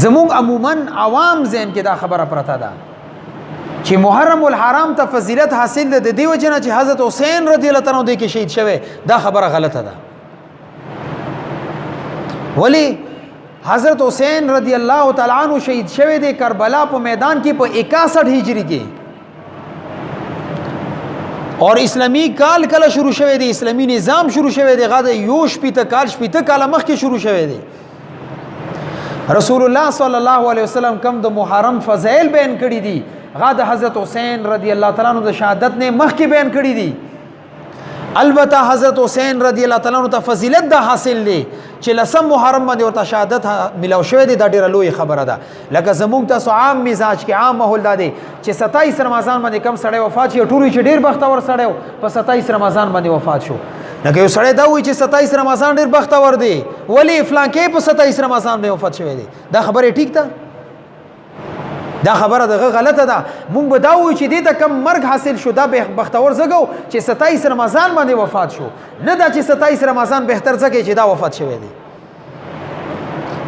زمونږ عموما عوام ذهن کې دا خبره پرته ده چې محرم الحرام ته فضیلت حاصل ده د دې وجه نه چې حضرت حسین رضی الله تعالی عنہ کې شهید شوه. دا خبره غلطه ده. ولی حضرت حسین رضی الله تعالی عنہ شهید شوه د کربلا په میدان کې په 61 هجری کې اور اسلامی کال کله شروع شوه دی، اسلامی نظام شروع شوه دی غاده یوش پیته کال شپیته کال مخکې شروع شوه دی. رسول الله صلی الله علیه وسلم کم د محرم فضائل بیان کړی دي غاده حضرت حسین رضی الله تعالی عنہ د شهادت نه مخکې بیان کړی دي. البته حضرت حسین رضی الله تعالی عنہ ته فضیلت دا حاصل دی چې لسم محرم باندې ورته شهادت ملاو شوی دی. دا ډیره لوی خبره ده. لکه زمونږ تاسو عام مزاج کې عام ماحول دا دی چې 27 رمضان باندې کم سړی وفات شي، ټول چې ډیر بختور سړی په 27 رمضان باندې وفات شو. لکه یو سړی دا وایي چې 27 رمضان ډیر بختور دی ولی فلان کې په 27 رمضان باندې وفات شوی دی. دا خبره ټیک ده؟ دا خبره دغه غلطه ده. مونږ به دا وایو چې دې ته کم مرګ حاصل شو دا بختور زګو چې 27 رمضان باندې وفات شو، نه دا چې 27 رمضان بهتر ځکه چې دا وفات شوی دی.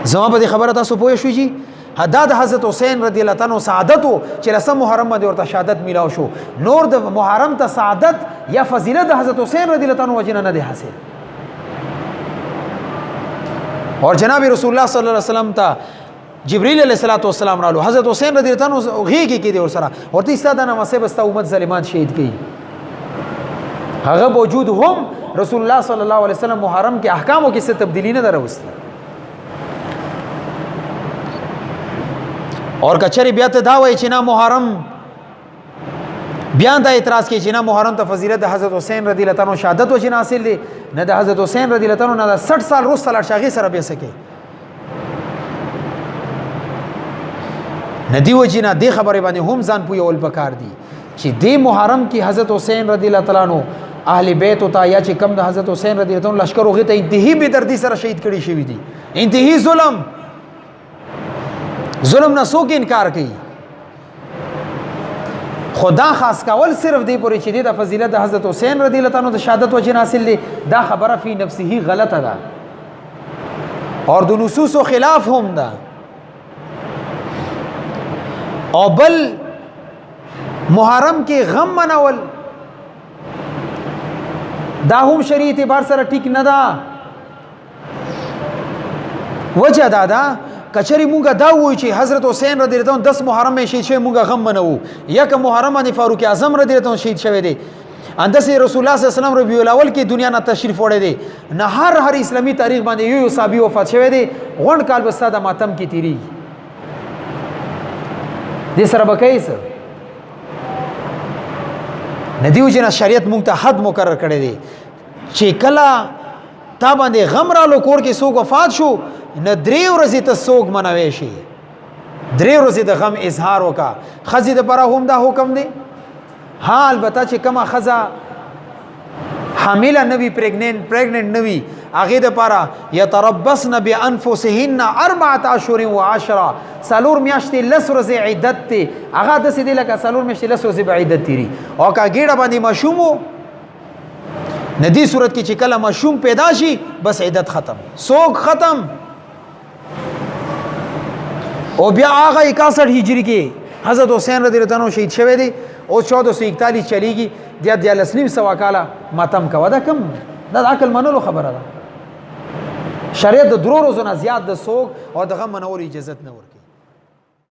زما په دې خبره تاسو پوه شئ جی؟ دا د حضرت حسین رضی الله تعالی عنہ سعادت چې لسم محرم باندې ورته شهادت میلاو شو. نور د محرم ته سعادت یا فضیلت د حضرت حسین رضی الله تعالی عنہ وجنه نه دی حاصل. اور جناب رسول الله صلی الله علیه وسلم ته جبرئیل علیہ الصلوۃ والسلام رالو. حضرت حسین رضی الله تعالی عنہ غیږ کې دی ور سره ورته استاد نه مسه بستا امت ظالمان شهید کړي. هغه موجود هم رسول الله صلی الله علیه وسلم محرم کې احکامو کې څه تبدیلی نه دروسته. اور کچری بیا ته دا وای چې نه محرم بیا دا اعتراض کوي چې نه محرم ته فضیلت د حضرت حسین رضی الله تعالی عنہ شهادت وجه حاصل دي، نه د حضرت حسین رضی الله تعالی عنہ نه 60 سال وروسته لاړ شاغي سره به سکے. ندی وجه نه دی خبره باندې هم ځان پویول پکار دي چې د محرم کې حضرت حسین رضی الله تعالی عنہ اهل بیت او تا یا چې کم د حضرت حسین رضی الله عنہ لشکر وغه ته انتهایی به دردی سره شهید کړي شوی دي. انتهایی ظلم نه څوک انکار کوي. خدا خاص کول صرف دی پورې چې د فضیلت د حضرت حسین رضی الله تعالی عنہ د شهادت وجه حاصل دي. دا خبره فی نفسه غلطه ده اور د نصوص خلاف هم ده. او بل محرم کې غم منول دا هم شریعت اعتبار سره ټیک نه ده. وجه دا ده کچری مونږه دا وایو چې حضرت حسین رضی الله عنه 10 محرم شهید شوی مونږه غم منو، یک محرم باندې فاروق اعظم رضی الله عنه شهید شوی دی، اندسه رسول الله صلی الله علیه وسلم ربیع الاول کې دنیا نه تشریف وړی دی، نه هر اسلامی تاریخ باندې یو صحابي وفات شوی دی. غون کال بستا د ماتم کې تیری دې سره بکایس ندیو جنا شریعت مونږ ته حد مقرر کړی دی چې کله تا باندې غم رالو کور کې څوک وفات شو نه 3 ورځې ته څوک منوي شي، 3 ورځې د غم اظهار وکا. خزې د پر هم دا حکم دی. ها البته چې کما خزا حامله نوی پریگننٹ نوی هغه د پاره یتربصن بانفسهن 4 اشهر و 10 سالور میاشتې لس ورځې عدت ته هغه د سیدی لکه سالور میاشتې لس ورځې عدت تیری او کا ګیړه باندې مشومو ندی صورت کې چې کله مشوم پیدا شي بس عدت ختم، سوق ختم. او بیا هغه 61 هجری کې حضرت حسین رضی الله عنه شهید شوی دی او 1441 چلیږي د 1300 کاله ماتم کا. دا کم دا عقل منلو خبره ده. شریعت د درو روزونه زیات د سوق او د غم منولو اجازه نه ورکوي.